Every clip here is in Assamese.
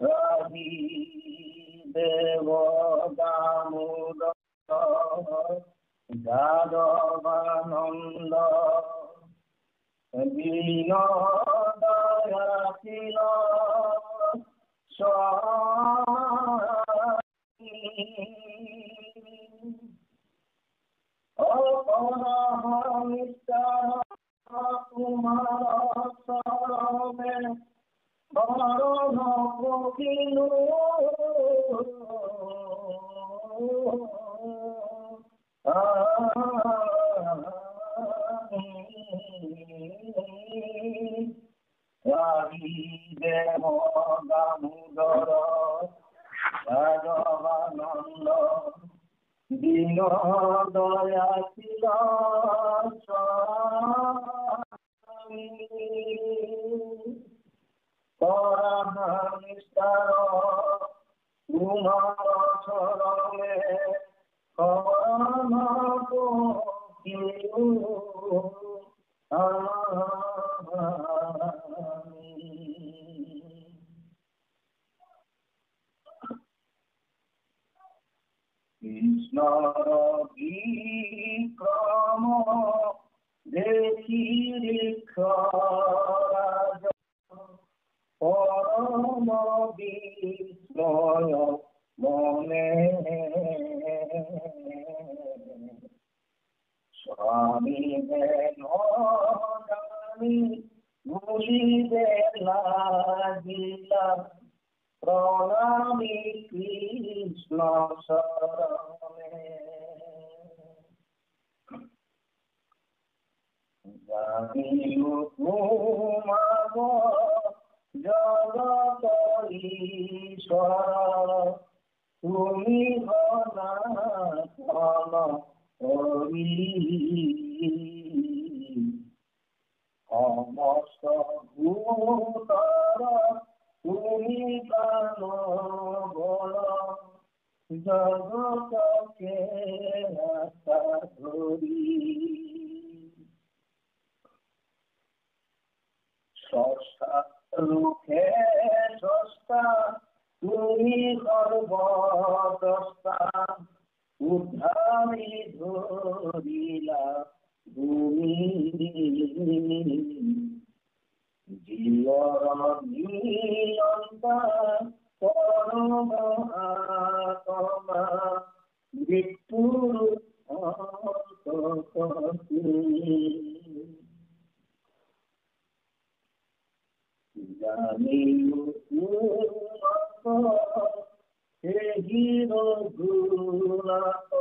রাধি দেব দামোদর যাদবানন্দ দীনদয়াশীল স্বামী অপরাহমিষ্টার তোমার শরণে শরণ কহিল রাধি দেব দামোদর যাদবানন্দ দীন দয়াশীল স্বামী পরমনিষ্ঠার তোমার শরণে শরণ কহিল কৃষ্ণ বিক্রম দেখি রিক্ষরাজ পরম বিস্ময় মনে স্বামী জানি ভুলিবে লাগিলা প্রণামী কৃষ্ণ শরণে জানি হুকুমাব জগত ঈশ্বর তুমি সনাতন হরি সমস্ত ভূতর তুমি প্রাণ বল জগতকে ধরি সস্তা রূপে সস্তা তুমি সর্বদ্রষ্টা উদ্ধারি ধরিলা ভূমি জীবর নিয়ন্তা পরম আত্মা মৃত্যুর জানি রঘুনাথ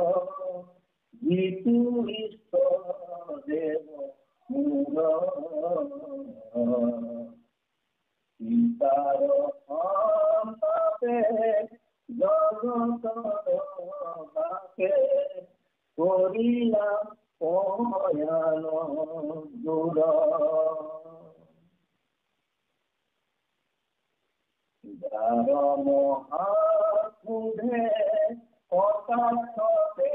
জিতু দেব সীতার জগত বাকে করিলাম পয়ান দূর যার মহাকুধে কটাক্ষে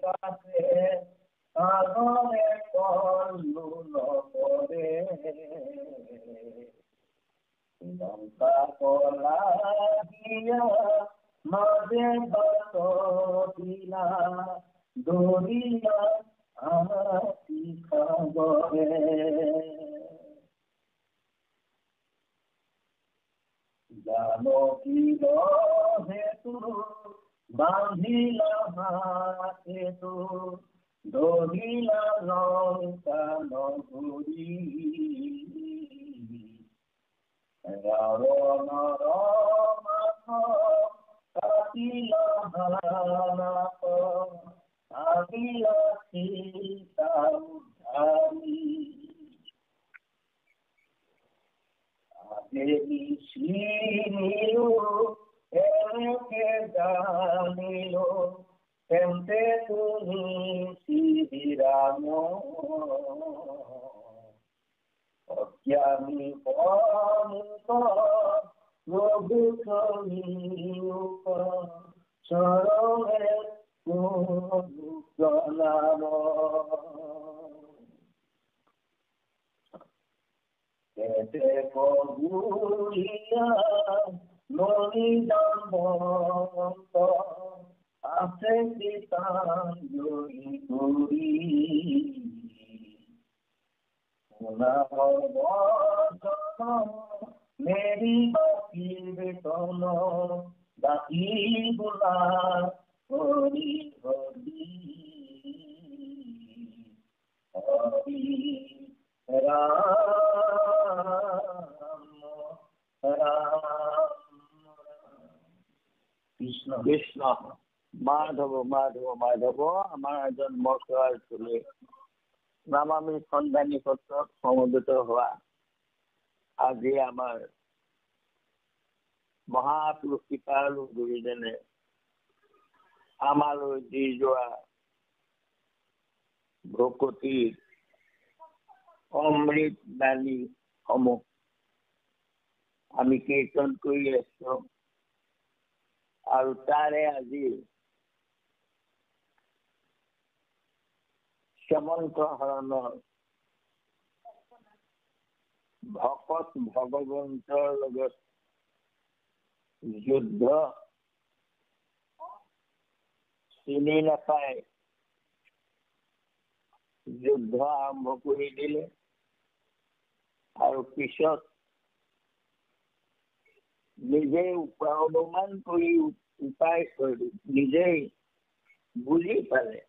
কাছে সাগরে কল্লুল করে লঙ্কা কলা দিয়া মাঝে বাত দিলা দরিয়া আতি খাগরে জানকীর হেতু বাঁধিলা হাতেতু ধরিলা লঙ্কা নগরী রাবণ মাথ কাটিলা হানাত আদিলা সীতা উদ্ধারী দেবী শ্রীনীল একে জানিল কেমতে তুমি শ্রীরাম অজ্ঞানী পন্ত রঘুখনিউপ চরণে প্রণাম এতে কবুলিয়া ননী দামন্ত আছে গীতাঞ্জলি করি মেরি বাকি বেতন বাকি বোলা হরি হরি হরি রাম রাম কৃষ্ণ কৃষ্ণ মাধৱ মাধৱ মাধৱ আমাৰ জন্মচৰাৰ চুলে নামামি সন্ধানী সত্ৰত সমবেত হোৱা আজি আমাৰ মহাপুৰুষ কৃপালু গুৰুজনে আমালৈ দি যোৱা ভকতিৰ অমৃত বাণী সমূহ আমি কীৰ্তন কৰি আছো আৰু তাৰে আজি শ্যামন্ত হৰণৰ ভকত ভগৱন্তৰ লগত যুদ্ধ চিনি নাপায় যুদ্ধ আৰম্ভ কৰি দিলে আৰু পিছত নিজেই অনুমান কৰি উপায় কৰি নিজেই বুজি পালে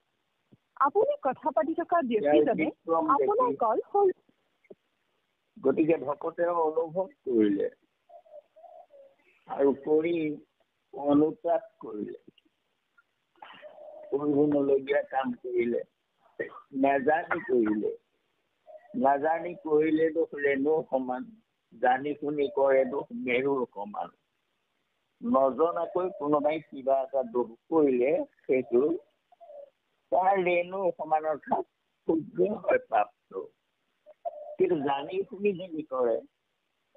আপুনি কথা পাতি থকা ব্যক্তিজনে আপোনাৰ কল হ'ল। গতিকে ভকতে অনুভৱ কৰিলে আৰু কৰি অনুতাপ কৰিলে কৰিবলগীয়া কাম কৰিলে নাজানি কৰিলে দোষ ৰেণুৰ সমান জানি শুনি কৰে দোষ মেৰুৰ সমান নজনাকৈ কোনোবাই কিবা এটা দোষ কৰিলে সেইটো তাৰ ৰেণুৰ সমান অৰ্থাৎ ক্ষুদ্ৰ হয় প্ৰাপ্ত কিন্তু জানি শুনি যদি কৰে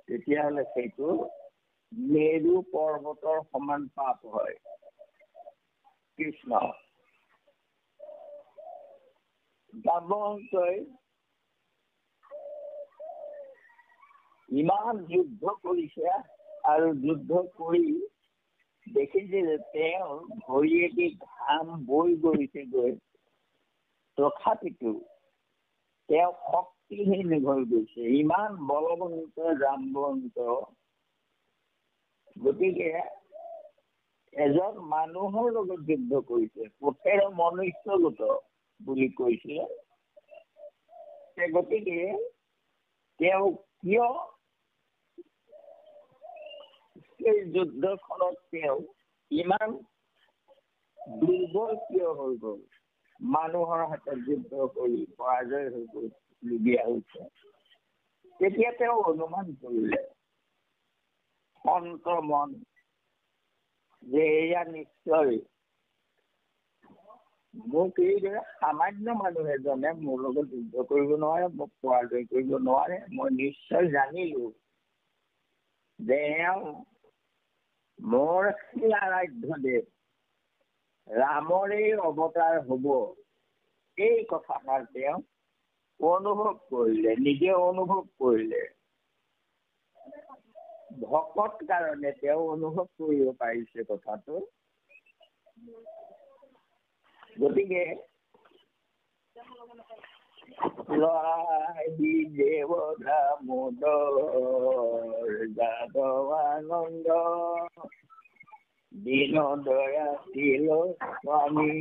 তেতিয়াহ'লে সেইটো মেৰু পৰ্বতৰ সমান পাপ হয়। কৃষ্ণ দামন্তই ইমান যুদ্ধ কৰিছে আৰু যুদ্ধ কৰি দেখিছে যে তেওঁৰ ভৰিয়েদি ঘাম বৈ গৈছে গৈ তথাপিতো তেওঁ শক্তিহীন হৈ গৈছে ইমান বলৱন্ত জাম্বন্ত গতিকে এজন মানুহৰ লগত যুদ্ধ কৰিছে পথেৰ মনুষ্যগত বুলি কৈছিলে গতিকে তেওঁ কিয় এই যুদ্ধখনত তেওঁ ইমান দুৰ্বল কিয় হৈ গ'ল মানুহৰ হাতত যুদ্ধ কৰি পৰাজয় হৈ গ'লগীয়া হৈছে তেতিয়া তেওঁ অনুমান কৰিলে সন্ত মন যে এয়া নিশ্চয় মোক এইদৰে সামান্য মানুহ এজনে মোৰ লগত যুদ্ধ কৰিব নোৱাৰে মোক পৰাজয় কৰিব নোৱাৰে মই নিশ্চয় জানিলো যে মোৰ শ্ৰী আৰাধ্যদেৱ ৰামৰে অৱতাৰ হব এই কথাষাৰ তেওঁ অনুভৱ কৰিলে নিজে অনুভৱ কৰিলে ভকত কাৰণে তেওঁ অনুভৱ কৰিব পাৰিছে কথাটো গতিকে লহি দেৱ দামোদৰ যাদৱানন্দ দীন দয়াশীল স্বামী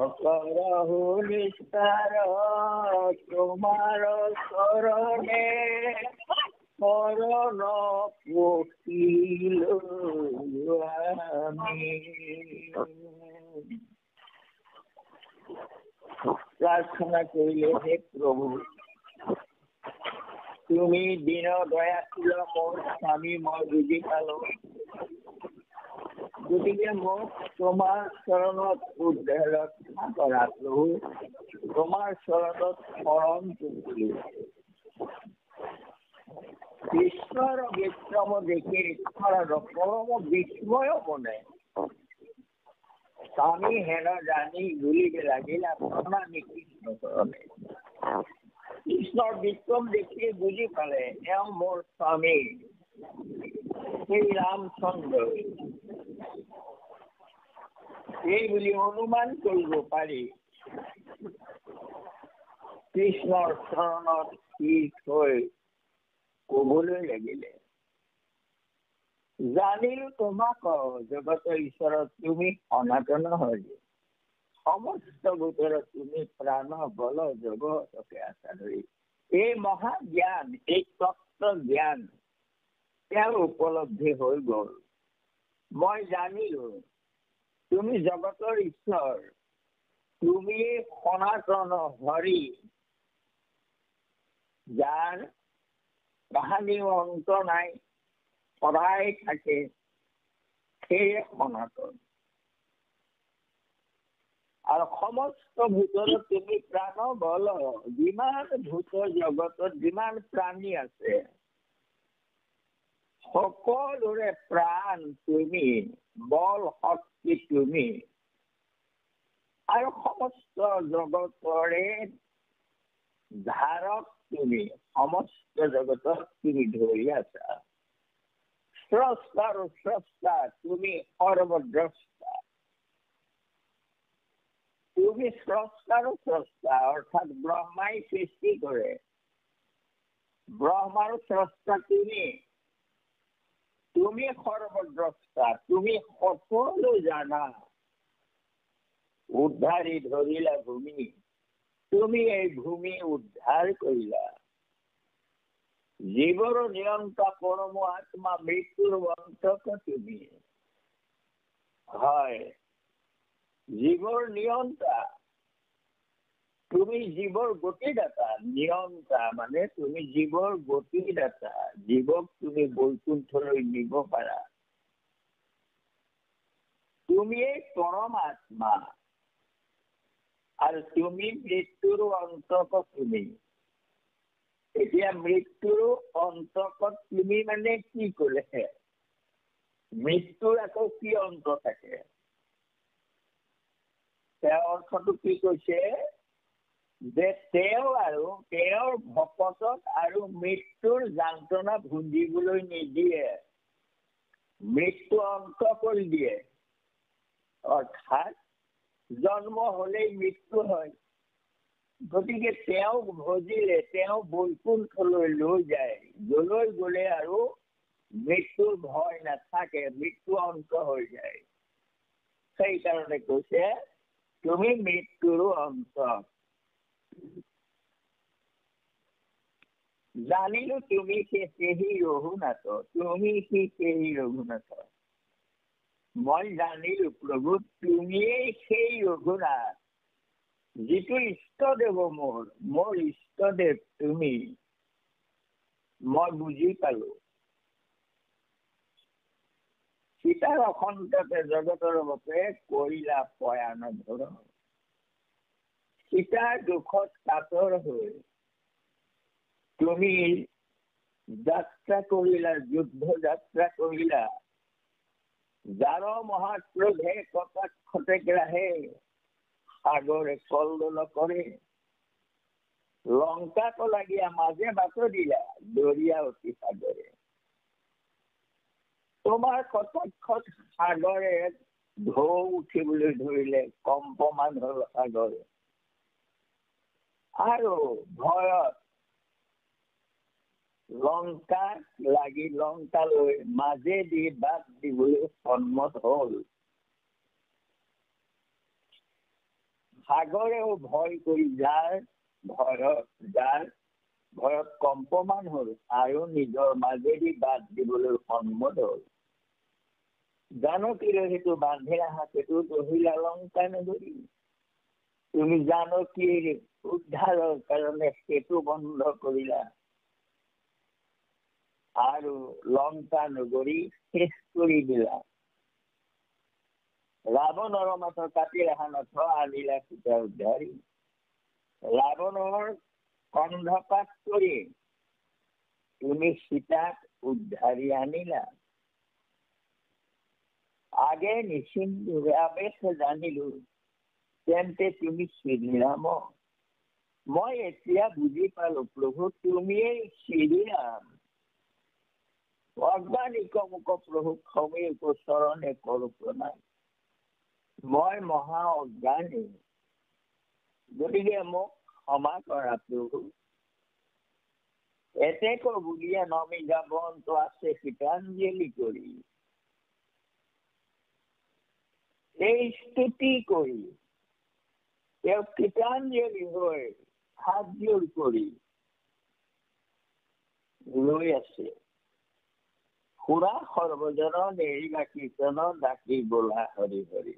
অকৰহু নিস্তাৰ তোমাৰ চৰণে শৰণ পখিলো আমি প্ৰাৰ্থনা কৰিলে হে প্ৰভু তুমি দীন দয়াশীল মোৰ স্বামী মই বুজি পালো গতিকে মোক তোমাৰ চৰণত ৰক্ষা কৰা প্ৰভু তোমাৰ চৰণত শৰণ কৰিলো কৃষ্ণৰ বিক্ৰম দেখি পৰম বিস্ময় মনে স্বামী হেন জানি গুলিবে লাগিলা প্ৰণামী কৃষ্ণ চৰণে কৃষ্ণৰ বিক্ৰম দেখি বুজি পালে এওঁ মোৰ স্বামী শ্ৰী ৰামচন্দ্ৰ, এই বুলি অনুমান কৰিব পাৰি কৃষ্ণৰ চৰণত শীত হৈ কবলৈ লাগিলে, জানিলো তোমাক জগতৰ ঈশ্বৰত তুমি সনাতন হৰি, সমস্ত ভিতৰত তুমি প্ৰাণ বল জগতকে আছা ধৰি। এই মহা জ্ঞান, এই তত্ত্ব জ্ঞান তেওঁৰ উপলব্ধি হৈ গল। মই জানিলো তুমি জগতৰ ঈশ্বৰ, তুমি সনাতন হৰি, যাৰ কাহানিও অন্ত নাই, সদায় থাকে, সেয়ে সনাতন। আৰু সমস্ত ভিতৰত তুমি প্ৰাণ বল, যিমান ভূত জগতত যিমান প্ৰাণী আছে সকলোৰে প্ৰাণ তুমি, বল শক্তি তুমি, আৰু সমস্ত জগতৰে ধাৰক তুমি, সমস্ত জগতক তুমি ধৰি আছা। স্ৰষ্টাৰ স্ৰষ্টা তুমি, সৰ্বদ্ৰষ্টা তুমি, স্ৰষ্টাৰ স্ৰষ্টা অৰ্থাৎ ব্ৰহ্মাই সৃষ্টি কৰে, ব্ৰহ্মাৰ স্ৰষ্টা তুমি, তুমি সৰ্বদ্ৰষ্টা, তুমি সকলো জানা, উদ্ধাৰি ধৰিলা ভূমি, তুমি এই ভূমি উদ্ধাৰ কৰিলা। জীৱৰ নিয়ন্তা পৰম আত্মা, মৃত্যুৰ অন্তক তুমি। হয়, জীৱৰ নিয়ন্তা তুমি, জীৱৰ গতিদাতা। নিয়ন্তা মানে তুমি জীৱৰ গতিদাতা, জীৱক তুমি বৈকুণ্ঠলৈ নিব পাৰা। তুমিয়েই পৰম আত্মা, আৰু তুমি মৃত্যুৰ অন্তক তুমি। এতিয়া মৃত্যুৰ অন্তকত তুমি মানে কি কলে? মৃত্যুৰ আকৌ কি অন্ত থাকে? তেওঁৰ অৰ্থটো কি কৈছে যে তেওঁ আৰু তেওঁৰ ভকতক আৰু মৃত্যুৰ যন্ত্ৰণা ভুঞ্জিবলৈ নিদিয়ে, মৃত্যু অন্ত কৰি দিয়ে। অৰ্থাৎ জন্ম হলেই মৃত্যু হয়, গতিকে তেওঁক ভজিলে তেওঁ বৈকুণ্ঠলৈ লৈ যায়, যলৈ গলে আৰু মৃত্যুৰ ভয় নাথাকে, মৃত্যু অন্ত হৈ যায়। সেইকাৰণে কৈছে তুমি মৃত্যুৰ অন্ত। জানিলো তুমি সেই ৰঘুনাথ, তুমি সেই ৰঘুনাথ। মই জানিলো প্ৰভু তুমিয়েই সেই ৰঘুনাথ, যিটো ইষ্টদেৱ মোৰ ইষ্টদেৱ তুমি। মই বুজি পালো সীতাৰ অসন্ততে জগতৰ বাবে কৰিলা পয়ান ধৰ। সীতাৰ দুখত কাতৰ হৈ তুমি যাত্ৰা কৰিলা, যুদ্ধ যাত্ৰা কৰিলা। যাৰ মহাক্ৰোধে কটাক্ষতে গ্ৰাহে, সাগৰে কল্লোল কৰে। লংকাক লাগিয়া মাজে বাট দিলা, দৰিয়া অতি সাগৰে। তোমাৰ কটাক্ষত সাগৰে ঢৌ উঠিবলৈ ধৰিলে, কম্পমান হল সাগৰে। আৰু ভয়ত লংকা লাগি লংকালৈ মাজেদি বাট দিবলৈ সন্মত হল। সাগৰেও ভয় কৰি যাৰ ভয়ত কম্পমান হল আৰু নিজৰ মাজেদি বাট দিবলৈ সন্মত হল। জানকীৰ সেইটো বান্ধি ৰখা সেইটো দহিলা লংকা নগৰী। তুমি জানকীৰ উদ্ধাৰৰ কাৰণে সেইটো বন্ধ কৰিলা আৰু লংকা নগৰী শেষ কৰি দিলা। ৰাৱণৰ মাথা কাটি ৰখা নথ আনিলা সীতা উদ্ধাৰী। ৰাৱণৰ কন্ধপাত কৰি তুমি সীতাক উদ্ধাৰী আনিলা। আগে নিশ্চিন্ত আবেশ জানিলো তেন্তে তুমি শ্ৰীৰাম। মই এতিয়া বুজি পালো প্ৰভু তুমিয়েই শ্ৰীৰাম অজ্ঞানিকমুক প্ৰভু ক্ষমে চৰণে কৰো প্ৰণাম মই মহা অজ্ঞানী গতিকে মোক ক্ষমা কৰা প্ৰভু এতেক বুলিয়ে নমি যাবন্ত আছে কীৰ্তঞ্জলি কৰি এই স্তুতি কৰি তেওঁ কীৰ্তঞ্জলি হৈ হাত জোৰ কৰি ৰৈ আছে সুৰা সৰ্বজন নেৰিবা কীৰ্তন ডাকি বোলা হৰি হৰি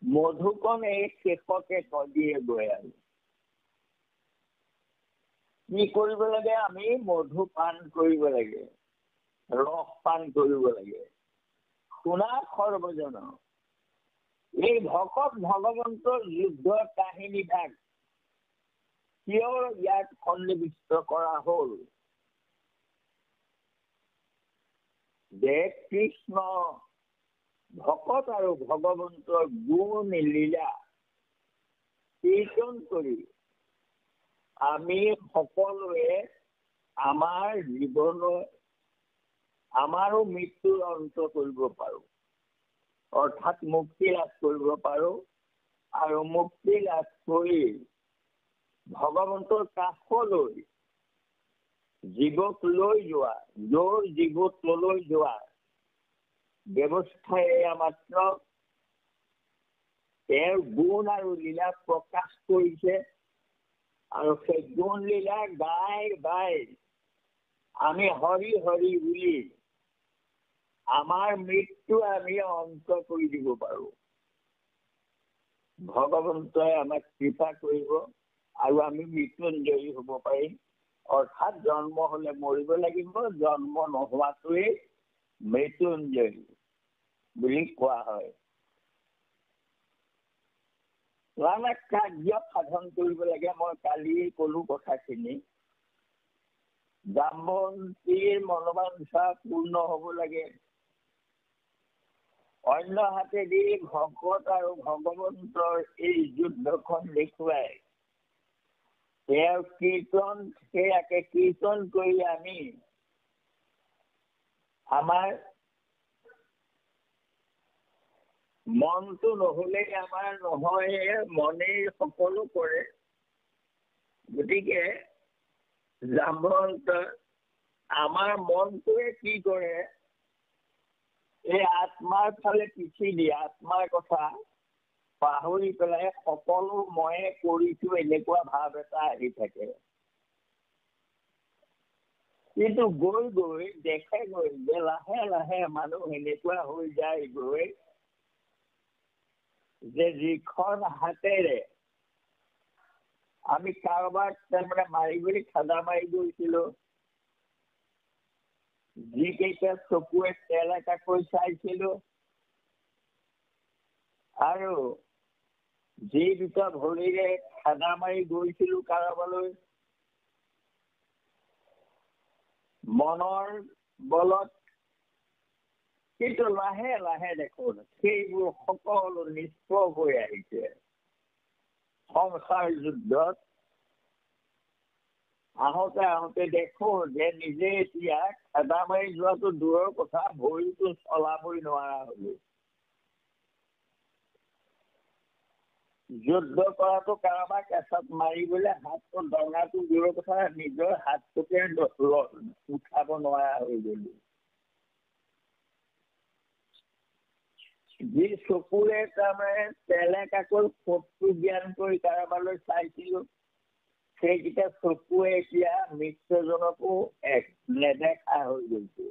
মধুকণ এই শেষকে কদিয়ে গৈ আৰু কি কৰিব লাগে আমি মধু পান কৰিব লাগে ৰস পান কৰিব লাগে শুনা সৰ্বজন এই ভকত ভগৱন্তৰ যুদ্ধৰ কাহিনী ভাগ কিয় ইয়াত সন্নিৱিষ্ট কৰা হল যে কৃষ্ণ ভকত আৰু ভগৱন্তৰ গুণ লীলা কীৰ্তন কৰি আমি সকলোৱে আমাৰ জীৱনৰ আমাৰো মৃত্যুৰ অন্ত কৰিব পাৰো অৰ্থাৎ মুক্তি লাভ কৰিব পাৰো আৰু মুক্তি লাভ কৰি ভগৱন্তৰ কাষলৈ জীৱক লৈ যোৱা যৰ জীৱক লৈ যোৱা ব্যৱস্থাই মাত্ৰ তেওঁৰ গুণ আৰু লীলা প্ৰকাশ কৰিছে আৰু সেই গুণ লীলা গাই গাই আমি হৰি হৰি বুলি আমাৰ মৃত্যু আমি অন্ত কৰি দিব পাৰো ভগৱন্তই আমাক কৃপা কৰিব আৰু আমি মৃত্যুঞ্জয়ী হ'ব পাৰিম অৰ্থাৎ জন্ম হলে মৰিব লাগিব জন্ম নোহোৱাটোৱেই মৃত্যুঞ্জয়ী বুলি কোৱা হয় নানা কাৰ্য সাধন কৰিব লাগে মই কালি কলো কথাখিনি জাম্বন্তীৰ মনোবাঞ্ছা পূৰ্ণ হ'ব লাগে অন্য হাতেদি ভকত আৰু ভগৱন্তৰ এই যুদ্ধখন দেখুৱাই তেওঁৰ কীৰ্তন সেয়াকে কীৰ্তন কৰি আমি আমাৰ মনটো নহলে আমাৰ নহয় মনেই সকলো কৰে গতিকে জাম্বন্ত আমাৰ মনটোৱে কি কৰে এই আত্মাৰ ফালে পিছি দিয়ে আত্মাৰ কথা পাহৰি পেলাই সকলো ময়ে কৰিছো এনেকুৱা ভাৱ এটা আহি থাকে কিন্তু গৈ গৈ দেখে গৈ যে লাহে লাহে মানুহ এনেকুৱা হৈ যায় গৈ যে যিখন হাতেৰে আমি কাৰোবাক তাৰমানে মাৰিবলৈ খাদা মাৰি গৈছিলো যিকেইটা চকুৱে তেল এটাকৈ চাইছিলো আৰু যি দুটা ভৰিৰে খাদা মাৰি গৈছিলো কাৰোবালৈ মনৰ বলত কিন্তু লাহে লাহে দেখোন সেইবোৰ সকলো নিষ্প্ৰভ হৈ আহিছে সংসাৰ যুদ্ধত আহোঁতে আহোঁতে দেখো যে নিজে এতিয়া খাদা মাৰি যোৱাটো দূৰৰ কথা ভৰিটো চলাবই নোৱাৰা হলো যুদ্ধ কৰাটো কাৰোবাক এচাত মাৰিবলৈ হাতটো ডঙাটো দূৰৰ কথা নিজৰ হাতটোকে উঠাব নোৱাৰা হৈ গলো যি চকুৰে তাৰমানে তেলেকাকৈ ফটো জ্ঞান কৰি কাৰোবালৈ চাইছিলো সেইকেইটা চকুৱে এতিয়া মৃত্যুজনকো নেদেখা হৈ গৈছে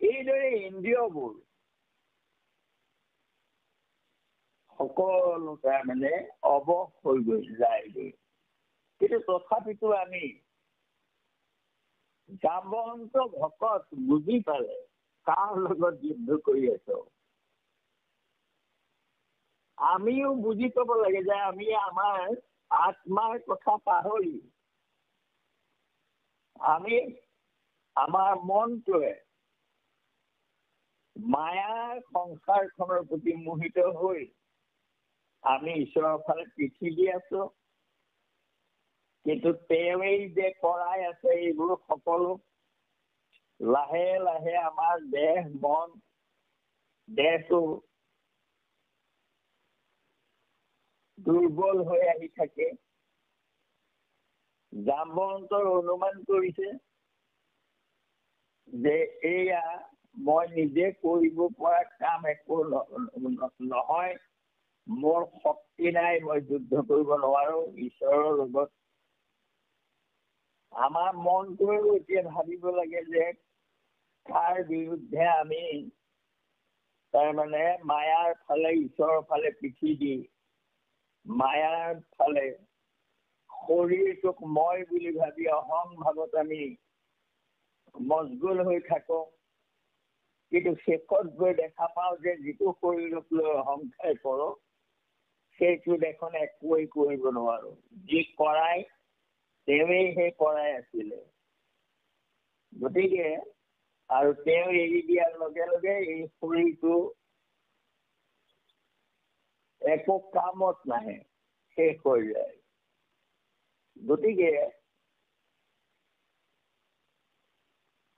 এইদৰে ইন্দ্ৰিয়বোৰ সকলো তাৰমানে অৱশ হৈ গৈ যায়গৈ কিন্তু তথাপিতো আমি জাম্বন্ত ভকত বুজি পালে কাৰ লগত যুদ্ধ কৰি আছো আমিও বুজি পাব লাগে যে আমি আমাৰ আত্মাৰ কথা পাহৰি আমি আমাৰ মনটোৱে মায়াৰ সংসাৰখনৰ প্ৰতি মোহিত হৈ আমি ঈশ্বৰৰ ফালে পিঠি দি আছো। কিন্তু তেওঁৱেই যে কৰাই আছে এইবোৰ সকলো লাহে লাহে আমাৰ দেহ মন দেহটো দুৰ্বল হৈ আহি থাকে। জাম্বন্তৰ অনুমান কৰিছে যে এয়া মই নিজে কৰিব পৰা কাম একো নহয়, মোৰ শক্তি নাই, মই যুদ্ধ কৰিব নোৱাৰো ঈশ্বৰৰ লগত। আমাৰ মনটোৱেও এতিয়া ভাবিব লাগে যে তাৰ বিৰুদ্ধে আমি তাৰমানে মায়াৰ ফালে ঈশ্বৰৰ ফালে পিঠি দি মায়াৰ ফালে শৰীৰটোক মই বুলি ভাবি অহং ভাৱত আমি মচগুল হৈ থাকো। কিন্তু শেষত গৈ দেখা পাওঁ যে যিটো শৰীৰক লৈ অহংকাৰ কৰো সেইটো দেখোন একোৱেই কৰিব নোৱাৰো। যি কৰাই তেওঁৱেই সেই কৰাই আছিলে। গতিকে আৰু তেওঁ এৰি দিয়াৰ লগে লগে এই শৰীৰটো একো কামত নাহে, শেষ হৈ যায়। গতিকে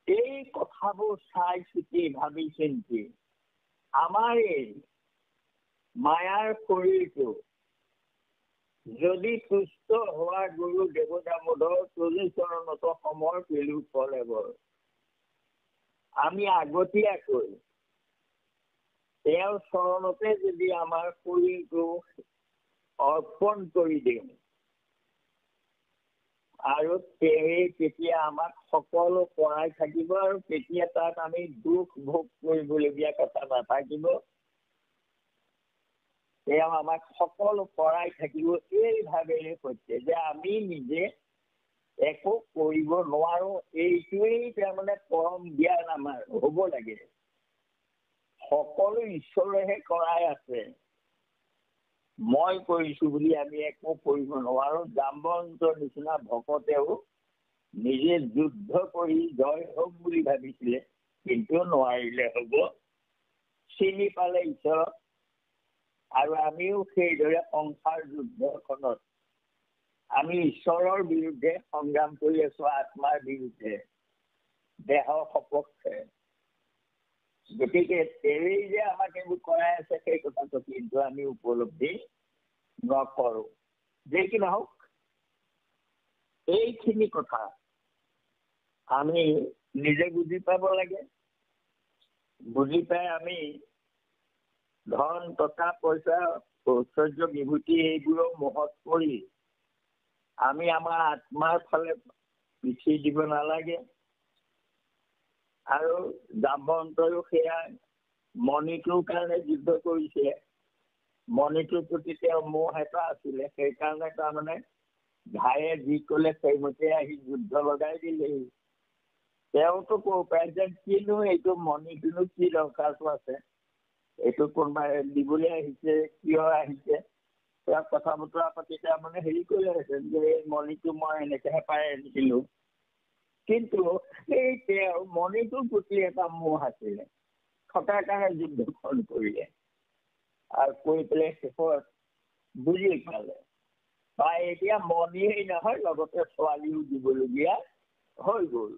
এই কথাবোৰ চাই চিতি ভাবি চিন্তি আমাৰ এই মায়াৰ শৰীৰটো যদি সুস্থ হোৱা গুৰু দেৱদামোদৰ চৰণত সময় পেলু ফলেবৰ আমি আগতীয়াকৈ তেওঁৰ চৰণতে যদি আমাৰ শৰীৰটো অৰ্পণ কৰি দিওঁ আৰু তেতিয়া আমাক সকলো পৰাই থাকিব আৰু তেতিয়া তাত আমি দুখ ভোগ কৰিবলগীয়া কথা নাথাকিব। তেওঁ আমাক সকলো পৰাই থাকিব এই ভাৱেৰে সৈতে যে আমি নিজে একো কৰিব নোৱাৰো। এইটোৱেই তাৰমানে পৰম জ্ঞান আমাৰ হ'ব লাগে। সকলো ঈশ্বৰেহে কৰাই আছে, মই কৰিছো বুলি আমি একো কৰিব নোৱাৰো। জাম্বন্তৰ নিচিনা ভকতেও নিজে যুদ্ধ কৰি জয় হওক বুলি ভাবিছিলে, কিন্তু নোৱাৰিলে হ'ব। চিনি পালে ঈশ্বৰক। আৰু আমিও সেইদৰে সংসাৰ যুদ্ধখনত আমি ঈশ্বৰৰ বিৰুদ্ধে সংগ্ৰাম কৰি আছো, আত্মাৰ বিৰুদ্ধে, দেহৰ সপক্ষে। গতিকে তেৱেই যে আমাক এইবোৰ কৰাই আছে সেই কথাটো কিন্তু আমি উপলব্ধি নকৰো। যে কি নহওক এইখিনি কথা আমি নিজে বুজি পাব লাগে। বুজি পাই আমি ধন টকা পইচা ঐশ্বৰ্য বিভূতি এইবোৰৰ মোহত পৰি আমি আমাৰ আত্মাৰ ফালে পিঠি দিব নালাগে। আৰু জাম্বন্তৰো সেয়া মণিটোৰ কাৰণে যুদ্ধ কৰিছে। মণিটোৰ প্ৰতি তেওঁৰ মোহ এটা আছিলে, সেইকাৰণে তাৰমানে ঘায়ে যি কলে সেইমতে আহি যুদ্ধ লগাই দিলেহি। তেওঁতো ক'ব পাৰে যে কিনো এইটো মণিটোনো কি দৰকাৰটো আছে, এইটো কোনোবাই দিবলৈ আহিছে, কিয় আহিছে। তেওঁ কথা বতৰা পাতি তাৰমানে হেৰি কৰি আছে যে এই মণিটো মই এনেকেহে পাই আনিছিলো। কিন্তু সেই তেওঁ মণিটোৰ প্ৰতি এটা মোহ আছিলে, থকাৰ কাৰণে যুদ্ধখন কৰিলে। আৰু কৰি পেলাই শেষত বুজি পালে বা এতিয়া মণিয়েই নহয় লগতে ছোৱালীও দিবলগীয়া হৈ গ'ল,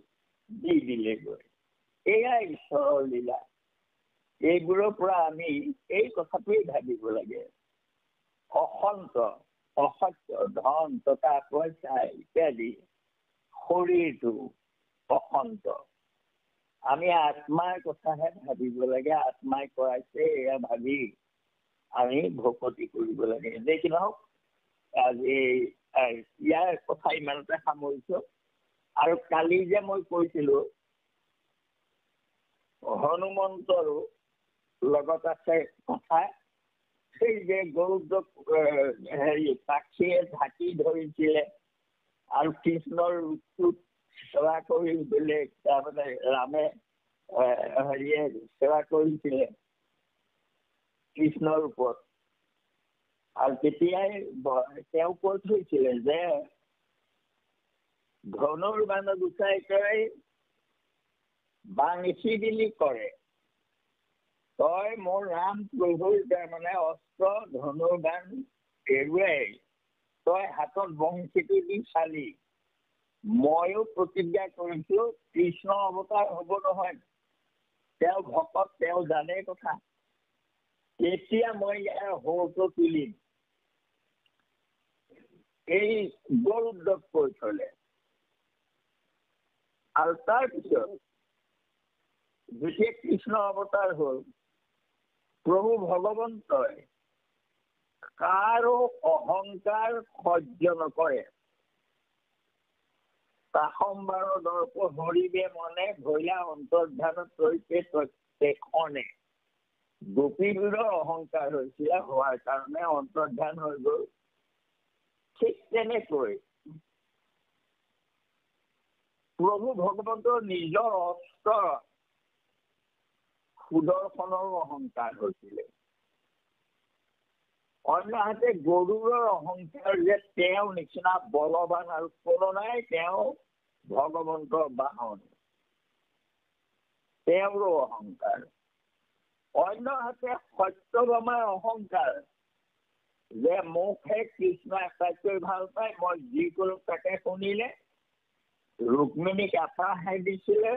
দি দিলেগৈ। এয়াই ঈশ্বৰৰ লীলা। এইবোৰৰ পৰা আমি এই কথাটোৱেই ভাবিব লাগে। অসন্ত অসত্য ধন টকা পইচা ইত্যাদি শৰীৰটো অসন্ত। আমি আত্মাৰ কথাহে ভাবিব লাগে, আত্মাই কৰাইছে এয়া ভাবি আমি ভকতি কৰিব লাগে। যে কি নহওক আজি ইয়াৰ কথা ইমানতে সামৰিছো। আৰু কালি যে মই কৈছিলো হনুমন্তৰো লগত আছে কথা, সেই যে গৰুক সাক্ষীয়ে ঢাকি ধৰিছিলে আৰু কৃষ্ণৰ ৰূপটোত সেৱা কৰি বেলেগ তাৰমানে ৰামে সেৱা কৰিছিলে কৃষ্ণৰ ওপৰত। আৰু তেতিয়াই তেওঁ কৈ থৈছিলে যে ধনুৰ্বাণ গুচাই বাং ইচি দিলি কৰে, তই মোৰ ৰাম প্ৰভুৰ তাৰমানে অস্ত্ৰ ধনুৰ্বাণ এৰুৱাই তই হাতত বংশীটো দি চালি। ময়ো প্ৰতিজ্ঞা কৰিছো কৃষ্ণ অৱতাৰ হ'ব নহয়, তেওঁ ভকত, তেওঁ জানে কথা। এতিয়া মই ইয়াৰ হৌটো তুলিম। এই গৰুদ্ৰক কৈ থলে। আৰু তাৰপিছত যেতিয়া কৃষ্ণ অৱতাৰ হ'ল, প্ৰভু ভগৱন্তই কাৰো অহংকাৰ সহ্য নকৰে। তাসম্বাৰ দৰ্প হৰিবে মনে ভৈলা অন্তৰ্ধানত ৰৈছে তৎক্ষণে। গোপীবোৰৰ অহংকাৰ হৈছিলে, হোৱাৰ কাৰণে অন্তৰ্ধান হৈ গ'ল। ঠিক তেনেকৈ প্ৰভু ভগৱন্তৰ নিজৰ অস্ত্ৰ সুদৰ্শনৰো অহংকাৰ হৈছিলে। অন্যহাতে গৰুৰৰ অহংকাৰ যে তেওঁৰ নিচিনা বলৱান আৰু কোনো নাই, তেওঁ ভগৱন্তৰ বাহন, তেওঁৰো অহংকাৰ। অন্যহাতে সত্যভামাৰ অহংকাৰ যে মোকহে কৃষ্ণ আটাইতকৈ ভাল পায়, মই যি কৰো তাকে শুনিলে। ৰুক্মিণীক আপাহাই দিছিলে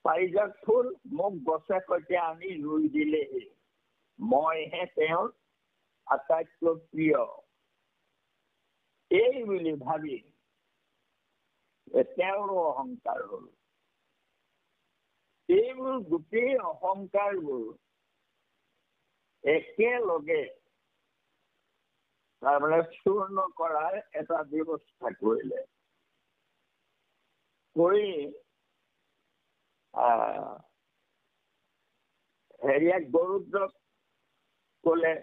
পাৰিজাত ফুল, মোক গছে সৈতে আনি ৰুই দিলেহি, মইহে তেওঁৰ আটাইতকৈ প্ৰিয়। এই বুলি ভাবি তেওঁৰো অহংকাৰ হ'ল। এইবোৰ গোটেই অহংকাৰবোৰ একেলগে তাৰমানে চূৰ্ণ কৰাৰ এটা ব্যৱস্থা কৰিলে। কৰি হেৰিয়াক গৰুদ্ৰক কলে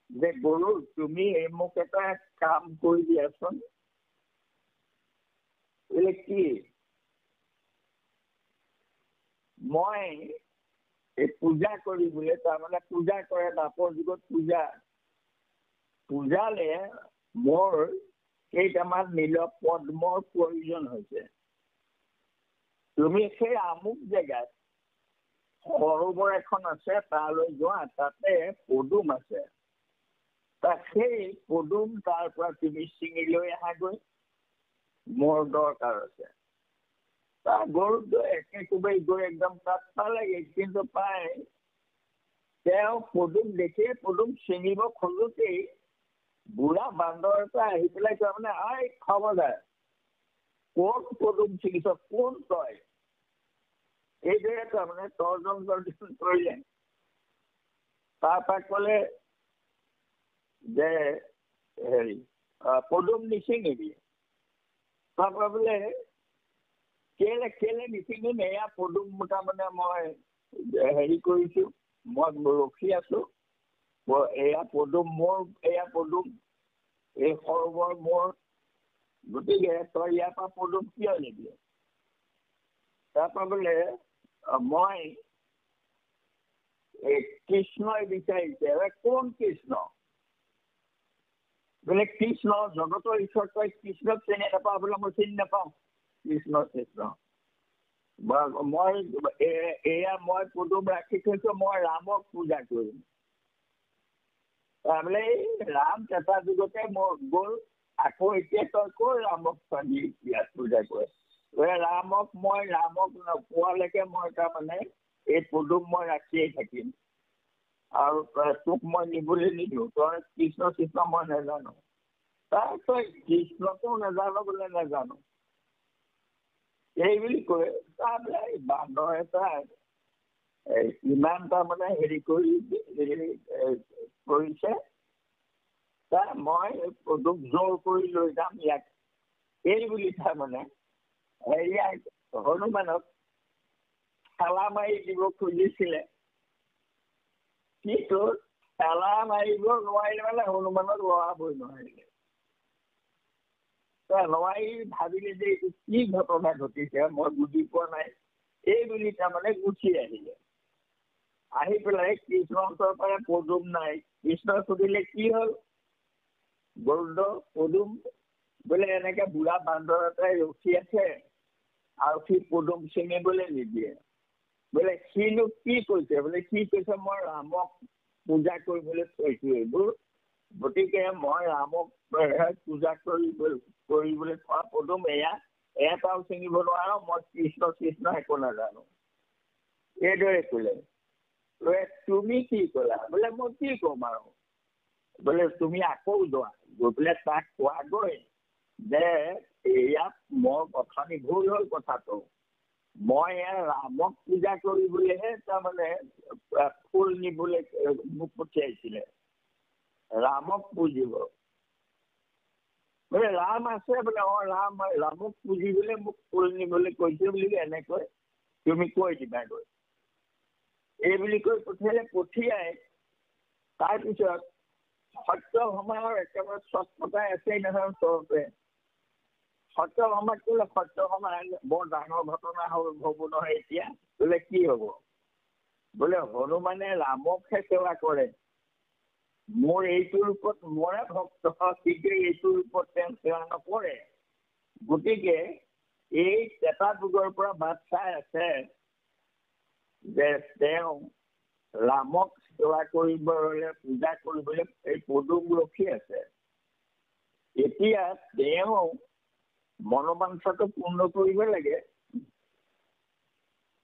যে গৰু, তুমি মোক এটা কাম কৰি দিয়াচোন। কি? মই এই পূজা কৰিবলৈ, তাৰমানে পূজা কৰে দাপৰ যুগত পূজালে মোৰ কেইটামান নীল পদ্মৰ প্ৰয়োজন হৈছে। তুমি সেই আমুক জেগাত সৰোবৰ এখন আছে, তালৈ যোৱা, তাতে পদুম আছে, সেই পদুম তাৰ পৰা তুমি ছিঙি লৈ আহাগৈ, মোৰ দৰকাৰ আছে। তাৰ গৰুটো একেবাৰে গৈ একদম তাত পালেগে, কিন্তু পাই তেওঁ পদুম দেখি পদুম ছিঙিব খোজোতেই বুঢ়া বান্দৰ এটা আহি পেলাই তাৰমানে, আই খবৰদাৰ, কোন পদুম ছিঙিছ, কোন তই? এইদৰে তাৰমানে তৰ্জন গৰ্জন কৰিলে। তাৰপৰা ক'লে যে হেৰি পদুম নিছিঙিবি। তাৰপৰা বোলে কেলে নিছিঙিম, এয়া পদুম তাৰমানে মই হেৰি কৰিছো, মই ৰখি আছো, এয়া পদুম মোৰ, এয়া পদুম, এই সৰোবৰ মোৰ, গতিকে তই ইয়াৰ পৰা পদুম কিয় নিবি? তাৰপৰা বোলে মই কৃষ্ণই বিচাৰিছে। কোন কৃষ্ণ? বোলে কৃষ্ণ, জগতৰ ঈশ্বৰ, তই কৃষ্ণক চিনি নাপাওঁ? বোলে মই চিনি নাপাওঁ কৃষ্ণ। মই এয়া মই পদুম ৰাখি থৈছো, মই ৰামক পূজা কৰিম। তাৰমানে ৰাম এটা যুগতে মোৰ গ'ল, আকৌ এতিয়া তই কৈ ৰামক ইয়াত পূজা কৰে। ৰামক নোপোৱালৈকে মই তাৰমানে এই পদুম মই ৰাখিয়েই থাকিম, আৰু তোক মই নিবলৈ নিদিওঁ। তই কৃষ্ণ মই নাজানো। তই কৃষ্ণকো নাজানো বোলে, নাজানো এই বুলি কৈ তাৰমানে বান্দৰ এটা ইমান তাৰমানে হেৰি কৰিছে, মই পদুম জোৰ কৰি লৈ যাম ইয়াক, এই বুলি তাৰমানে হনুমানক ঠেলা মাৰি দিব খুজিছিলে। কিন্তু ঠেলা মাৰিব নোৱাৰিলে, মানে হনুমানক লৰাবই নোৱাৰিলে। নোৱাৰি ভাবিলে যে এইটো কি ঘটনা ঘটিছে, মই বুজি পোৱা নাই, এই বুলি তাৰমানে গুচি আহিলে। আহি পেলাই কৃষ্ণৰ ওচৰৰ পৰা পদুম নাই। কৃষ্ণই সুধিলে কি হ'ল? গৰুদ্ৰ পদুম বোলে এনেকে বুঢ়া বান্দৰ এটাই ৰখি আছে, আৰু সি পদুম ছিঙিবলৈ নিদিয়ে। বোলে সিনো কি কৈছে বোলে কি কৈছে মই ৰামক পূজা কৰিবলৈ থৈছো এইবোৰ গতিকে মই ৰামক পূজা কৰিবলৈ থোৱা পদুম এটাও চিঙিব নোৱাৰো মই কৃষ্ণ একো নাজানো এইদৰে ক'লে তুমি কি ক'লা বোলে মই কি ক'ম আৰু বোলে তুমি আকৌ যোৱা গৈ পেলাই তাক কোৱাগৈ যে ইয়াত মোৰ কথানি ভুল হ'ল কথাটো মই ৰামক পূজা কৰিবলৈহে তাৰমানে ফুল নিবলৈ মোক পঠিয়াইছিলে ৰামক পুজিব বোলে ৰাম আছে বোলে ৰামক পুজিবলৈ মোক ফুল নিবলৈ কৈছে বুলি এনেকৈ তুমি কৈ দিবাগৈ এই বুলি কৈ পঠিয়াই তাৰপিছত সত্যভামাৰ একেবাৰে চটপটাই আছেই নহয় ওচৰতে সত্যভামাক ক'লে সত্যভামা বৰ ডাঙৰ ঘটনা হ'ব নহয় এতিয়া বোলে কি হ'ব বোলে হনুমানে ৰামকহে সেৱা কৰে মোৰ এইটো ৰূপত মৰে ভক্ত কিন্তু এইটো ৰূপত তেওঁ সেৱা নকৰে গতিকে এই এটা যুগৰ পৰা বাট চাই আছে যে তেওঁ ৰামক সেৱা কৰিবলৈ পূজা কৰিবলৈ এই পদুম ৰখি আছে এতিয়া তেওঁ মনোবাঞ্ছাটো পূৰ্ণ কৰিব লাগে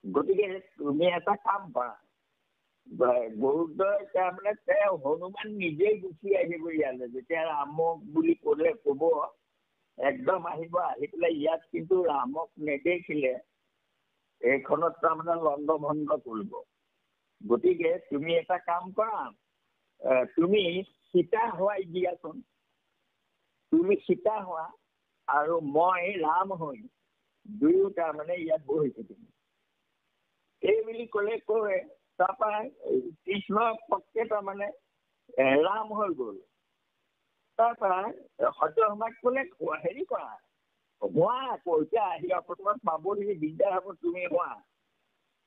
গতিকে তুমি এটা কাম কৰা গৰুদ্বয় তাৰমানে তেওঁ হনুমান নিজেই গুচি আহিব ইয়ালৈ যেতিয়া ৰামক বুলি ক'ব একদম আহিব আহি পেলাই ইয়াত কিন্তু ৰামক নেদেখিলে এইখনত তাৰমানে লণ্ড ভণ্ড কৰিব গতিকে তুমি এটা কাম কৰা তুমি সীতা হোৱাই দিয়াচোন তুমি সীতা হোৱা আৰু মই ৰাম হৈ দুয়ো তাৰমানে ইয়াত বহি থাকিম এই বুলি ক'লে কৈ তাৰপৰা কৃষ্ণ পক্ষে তাৰমানে ৰাম হৈ গ'ল তাৰপৰা সত্যভামাক ক'লে হেৰি কৰা হোৱা আকৌ এতিয়া আহি অকণমান পাবহি দিগদাৰ হ'ব তুমি হোৱা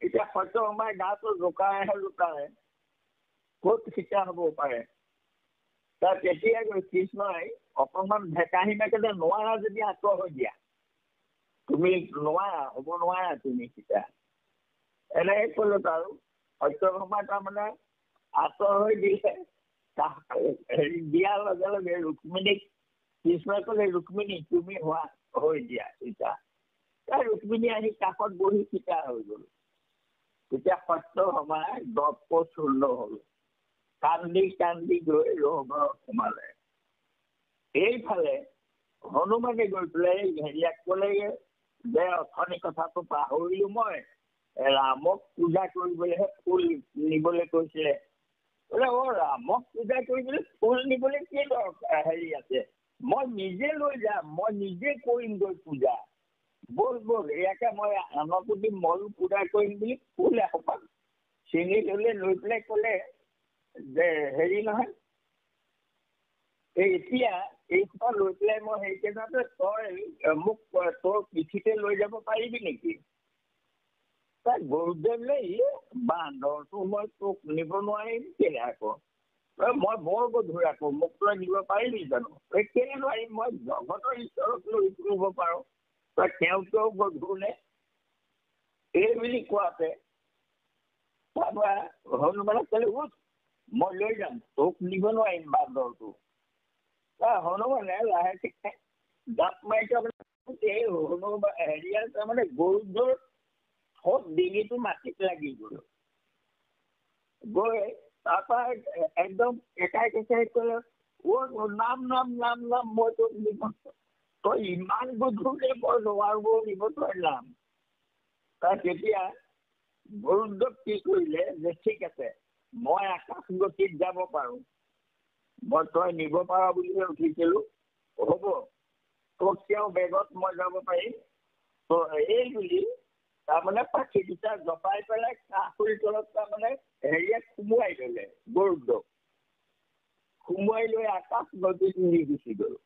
এতিয়া সত্যভামাৰ গাটো জোকাৰেহে জোকাৰে ক'ত সীতা হ'ব পাৰে তাৰ তেতিয়া গৈ কৃষ্ণই অকণমান ভেকাহি মেকেলে নোৱাৰা যদি আঁতৰ হৈ দিয়া তুমি নোৱাৰা হ'ব নোৱাৰা তুমি সীতা এনেকৈ ক'লো আৰু সত্যভামা তাৰমানে আঁতৰ হৈ দিলে হেৰি দিয়াৰ লগে লগে ৰুক্মিণীক কৃষ্ণই ক'লে ৰুক্মিণী তুমি হোৱা হৈ দিয়া সীতা ৰুক্মিণী আহি কাষত বহি সীতা হৈ গ'ল তেতিয়া সত্যভামাৰ দৰ্প চূৰ্ণ হ'ল কান্দি কান্দি গৈ ৰঘুবৰত সোমালে এইফালে হনুমানে গৈ পেলাই হেৰিয়াক ক'লেগে যে অথনি কথাটো পাহৰিলো মই ৰামক পূজা কৰিবলৈহে ফুল নিবলৈ কৈছিলে বোলে ৰামক পূজা কৰিবলৈ ফুল নিবলৈ কি দৰকাৰ হেৰি আছে মই নিজে লৈ যাম মই নিজে কৰিমগৈ পূজা ব'ল ইয়াকে মই আনকো দিম ময়ো পূজা কৰিম বুলি ফুল এসোপা চিঙি লৈ পেলাই ক'লে যে হেৰি নহয় এতিয়া এইসোপা লৈ পেলাই মই হেৰি কেইটাতে তই মোক তোৰ পিঠিতে লৈ যাব পাৰিবি নেকি তাই গৰুদেৱলৈ বান্দৰটো মই তোক নিব নোৱাৰিম কেলে আকৌ মই বৰ গধুৰ আকৌ মোক তই নিব পাৰিবি জানো কেলে নোৱাৰিম মই জগতৰ ঈশ্বৰক লৈ ফুৰিব পাৰোঁ তই তেওঁকেও গধুৰ নে এই বুলি কোৱাতে তাৰপৰা হনুমানক ক'লে উঠ মই লৈ যাম তোক নিব নোৱাৰিম বান্দৰটো হনুমানে লাহেকৈ জাপ মাৰি এই হনুমান হেৰিয়াৰ তাৰমানে গৰুটোৰ সব ডিঙিটো মাটিত লাগি গ'ল গৈ তাৰপৰা একদম কেঁচাই কেঁচাই ক'লে নাম মই তোক নিব তই ইমান গধুৰ যে মই নোৱাৰো নিব তই নাম তেতিয়া গৰুদ্বক কি কৰিলে যে ঠিক আছে মই আকাশ গতিত যাব পাৰোঁ মই তই নিব পাৰ বুলিহে উঠিছিলোঁ হ'ব তোক তেওঁ বেগত মই যাব পাৰিম তো এই বুলি তাৰমানে পাখি দুটা জপাই পেলাই কাষুৰি তলত তাৰমানে হেৰিয়াত সোমোৱাই ল'লে গৰুদ্বক সোমোৱাই লৈ আকাশ নদীত নি গুচি গ'ল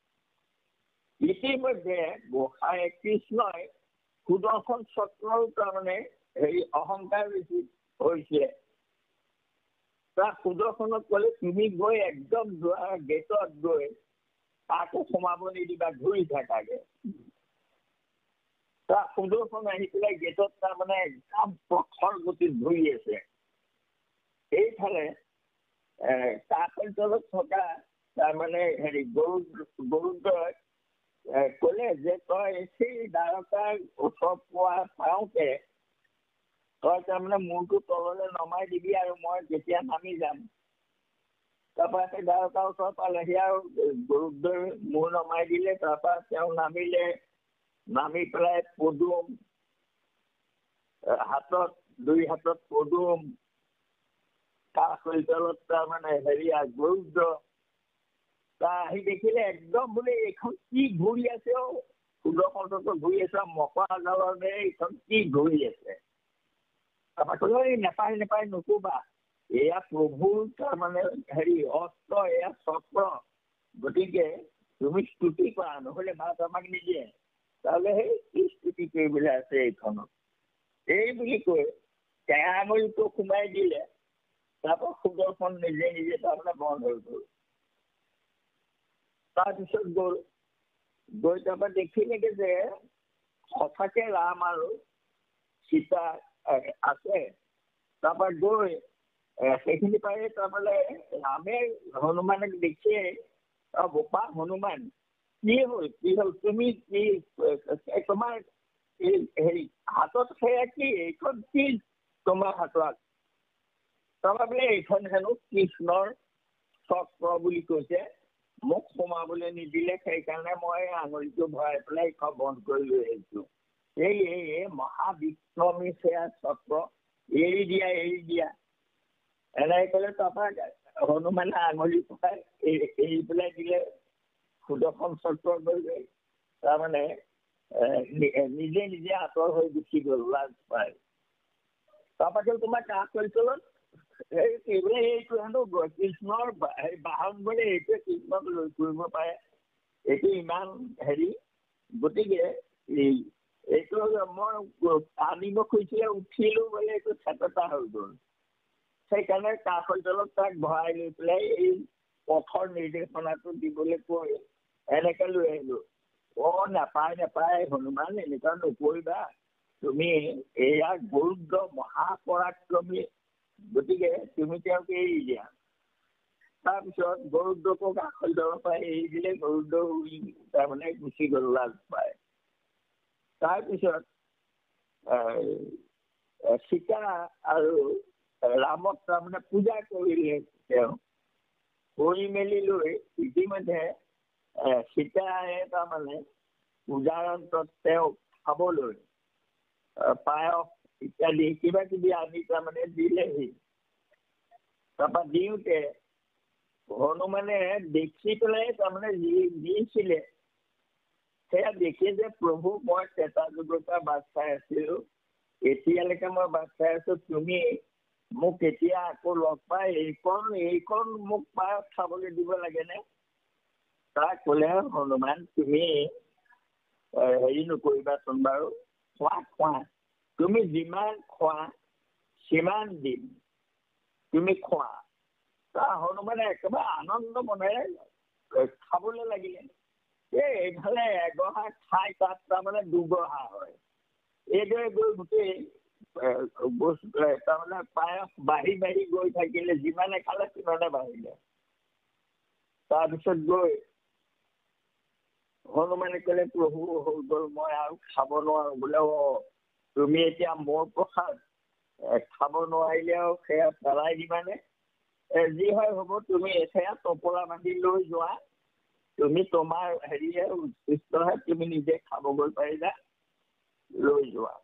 ইতিমধ্যে গোসাঁই কৃষ্ণই সুদৰ্শন চক্ৰৰ তাৰমানে হেৰি অহংকাৰ বেছি হৈছে তাৰ সুদৰ্শনক ক'লে তুমি গৈ একদম দুৱাৰ গেটত গৈ তাকো সোমাব নিদিবা ঘূৰি থাকাগে সুদৰ্শন আহি পেলাই গেটত তাৰমানে একদম প্ৰখৰ গতিত ঘূৰি আছে। এইফালে কাষৰ তলত থকা তাৰমানে গৰুদ্ৰই ক'লে যে তই সেই দ্বাৰকাৰ ওচৰ পোৱা পাওঁতে তই তাৰমানে মূৰটো তললৈ নমাই দিবি আৰু মই যেতিয়া নামি যাম। তাৰপৰা সেই দ্বাৰকাৰ ওচৰ পালেহি আৰু গৰুদ্ৰই মূৰ নমাই দিলে। তাৰপৰা তেওঁ নামিলে, নামি পেলাই পদুম দুই হাতত পদুম, কাষৰ তলত তাৰমানে গৰুদ্ৰ আহি দেখিলে একদম বোলে এইখন কি ঘূৰি আছে সুদৰ্শন ঘূৰি আছে মকৰা জালৰ দৰে এইখন কি ঘূৰি আছে। তাৰপৰা ক'লে নেপায় নকবা, এয়া প্ৰভুৰ তাৰমানে অস্ত্ৰ, এয়া চক্ৰ, গতিকে তুমি স্তুতি কৰা, নহ'লে ভাত আমাক নিদিয়ে। তাহলে সেই কি স্তুতি কৰিবলৈ আছে এইখনত, এই বুলি কৈ টেঙা আঙুলিটো সোমাই দিলে। তাৰপৰা সুদৰ্শন নিজে তাৰমানে বন্ধ হৈ গ'ল। তাৰপিছত গৈ তাৰপৰা দেখিলেগে যে সঁচাকে ৰাম আৰু সীতা আছে। তাৰপৰা গৈ সেইখিনি পাই তাৰমানে ৰামে হনুমানক দেখিয়ে, বোপা হনুমান কি হ'ল তুমি কি তোমাৰ হাতত সেয়া কি, এইখন কি তোমাৰ হাতত? তাৰপৰা বোলে এইখন হেনো কৃষ্ণৰ চক্ৰ বুলি কৈছে, মোক সোমাবলৈ নিদিলে, সেইকাৰণে মই আঙুলিটো ভৰাই পেলাই এইখন বন্ধ কৰি লৈ আহিছো। এই মহাবিক্ৰমী সেয়া চক্ৰ, এৰি দিয়া এনেকে ক'লে। তাৰপৰা হনুমানে আঙুলি ভৰাই এৰি পেলাই দিলে। সুদৰ্শন চক্ৰ গৈ তাৰমানে নিজে আঁতৰ হৈ গুচি গ'ল লাজ পাই। তাৰপৰা তোমাৰ কাষ অঞ্চলত এইটো হেনো কৃষ্ণৰ বাহন বোলে, এইটোৱে কৃষ্ণক লৈ ফুৰিব পাৰে, এইটো ইমান গতিকে এইটো মই আনিব খুজিছিলে, উঠিলো বোলে এইটো চেপেটা হৈ গ'ল। সেইকাৰণে কাষ অঞ্চলত তাক ভৰাই লৈ পেলাই এই পথৰ নিৰ্দেশনাটো দিবলৈ কৈ এনেকে লৈ আহিলো। নাপায় হনুমান, এনেকুৱা নকৰিবা, তুমি এয়া গৰুদ্ৰ মহাপৰাক্ৰমী, গতিকে তুমি তেওঁক এৰি দিয়া। তাৰপিছত গৰুদ্ৰকো কাষৰ দলৰ পৰা এৰি দিলে। গৰুদ্ৰ তাৰমানে গুচি গ'ল লাজ পাই। তাৰপিছত সীতা আৰু ৰামক তাৰমানে পূজা কৰিলে। তেওঁ কৰি মেলি লৈ ইতিমধ্যে সীতাই তাৰমানে পূজাৰ অন্তত তেওঁক খাবলৈ পায়স ইত্যাদি কিবা কিবি আনি তাৰমানে দিলেহি। তাৰপৰা দিওঁতে হনুমানে দেখি পেলাই তাৰমানে দিছিলে, সেয়া দেখি যে প্ৰভু মই ত্ৰেতা যুগৰ পৰা বাট চাই আছিলো, এতিয়ালৈকে মই বাট চাই আছো, তুমি মোক কেতিয়া আকৌ লগ পাই এইকণ মোক পায়স খাবলৈ দিব লাগেনে? তাক ক'লে হনুমান তুমি নকৰিবাচোন বাৰু, খোৱা, তুমি যিমান খোৱা সিমান দিম, তুমি খোৱা। হনুমানে একেবাৰে আনন্দ মনেৰে খাবলৈ লাগিলে। এইফালে এগঢ়া খাই তাত তাৰমানে দুগঢ়া হয়। এইদৰে গৈ গোটেই তাৰমানে পায়স বাঢ়ি গৈ থাকিলে, যিমানে খালে সিমানে বাঢ়িলে। তাৰপিছত গৈ হনুমানে ক'লে প্ৰভু হৈ গ'ল, মই আৰু খাব নোৱাৰো। বোলে তুমি এতিয়া মোৰ প্ৰসাদ খাব নোৱাৰিলেও সেয়া পেলাই দিবানে? যি হয় হ'ব, তুমি সেয়া টপলা বান্ধি লৈ যোৱা, তুমি তোমাৰ উৎকৃষ্টহে, তুমি নিজে খাবগৈ পাৰিবা, লৈ যোৱা।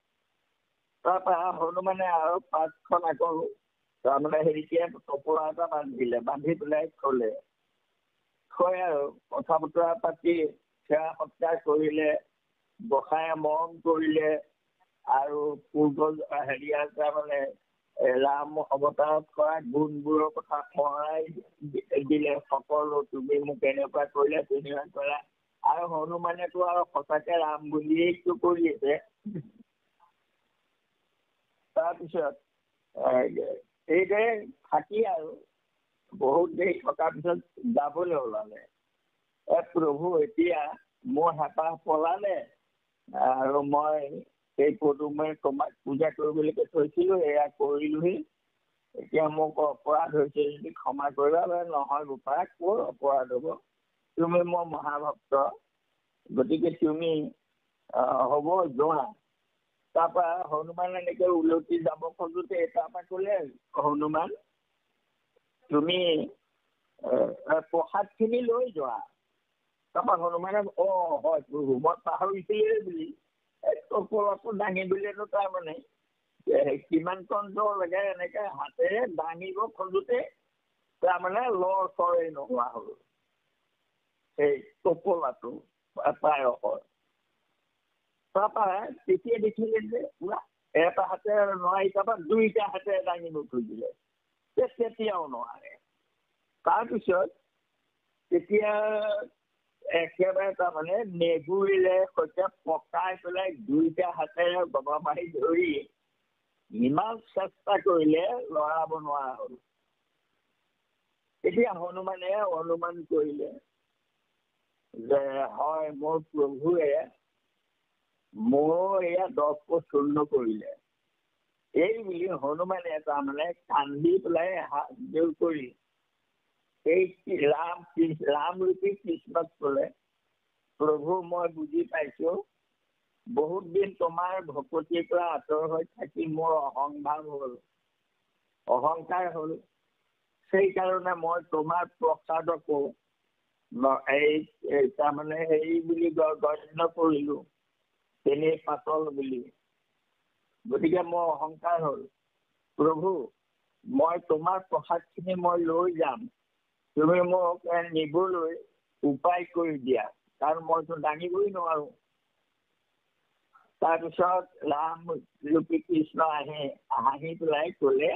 তাৰপৰা হনুমানে আৰু পাঁচখন আকৌ তাৰমানে টপলা এটা বান্ধি পেলাই থলে। থৈ আৰু কথা বতৰা পাতি সেৱা সৎকাৰ কৰিলে, গোসাঁয়ে মৰম কৰিলে, আৰু পূৰ্ব তাৰমানে ৰাম অৱতাৰত কৰা গুণবোৰৰ কথা সোঁৱৰাই দিলে। সকলো তুমি মোক এনেকুৱা কৰিলে, তেনেকুৱা কৰা। আৰু হনুমানেতো আৰু সঁচাকে ৰাম বুলিয়েইতো কৰি আছে। তাৰপিছত এইদৰে থাকি আৰু বহুত দেৰি থকাৰ পিছত যাবলৈ ওলালে। প্ৰভু এতিয়া মোৰ হেঁপাহ পলালে, আৰু মই এই পদুমে তোমাক পূজা কৰিবলৈ থৈছিলোঁ, এয়া কৰিলোহি। এতিয়া মোক অপৰাধ হৈছে যদি ক্ষমা কৰিবা। নহয় গোপাল, ক'ৰ অপৰাধ হ'ব? তুমি মোৰ মহাভক্ত, গতিকে তুমি হ'ব যোৱা। তাৰপৰা হনুমান এনেকে উলটি যাব খোজোতে তাৰপৰা ক'লে হনুমান, তুমি প্ৰসাদখিনি লৈ যোৱা। তাৰপৰা হনুমানে হয় প্ৰভু, মই পাহৰিছিলোৱে বুলি টপলাটো দাঙি দিলেনো তাৰমানে কিমান কণ্ট্ৰল লাগে এনেকে হাতেৰে দাঙিব খোজোতে তাৰমানে লৰ চৰেই নোহোৱা হ'ল সেই টপলাটো পায়সৰ। তাৰপৰা তেতিয়া দেখিলে যে পুৰা এটা হাতে নোৱাৰি, তাৰপৰা দুইটা হাতে দাঙিব খুজিলে, তেতিয়াও নোৱাৰে। তাৰপিছত তেতিয়া একেবাৰে তাৰমানে নেগুৰিলে সৈতে পকাই পেলাই দুইটা হাতেৰে গবা মাৰি ধৰি ইমান চেষ্টা কৰিলে লৰাব নোৱাৰা হ'ল। এতিয়া হনুমানে অনুমান কৰিলে যে হয় মোৰ প্ৰভুৱে মোৰ এয়া দৰ্প চূৰ্ণ কৰিলে। এই বুলি হনুমানে তাৰমানে কান্দি পেলাই হাত জোৰ কৰি এই ৰাম ৰূপী কৃষ্ণক ক'লে, প্ৰভু মই বুজি পাইছো, বহুত দিন তোমাৰ ভকতিৰ পৰা আঁতৰ হৈ থাকি মোৰ অহংকাৰ হ'ল। সেইকাৰণে মই তোমাৰ প্ৰসাদকো তাৰমানে হেৰি বুলি গণ্য কৰিলো, তেনে পাতল বুলি। গতিকে মোৰ অহংকাৰ হ'ল। প্ৰভু মই তোমাৰ প্ৰসাদখিনি মই লৈ যাম, তুমি মোক নিবলৈ উপায় কৰি দিয়া, কাৰণ মইতো দাঙিবই নোৱাৰো। তাৰপিছত ৰাম ৰূপী কৃষ্ণ হাঁহি পেলাই ক'লে,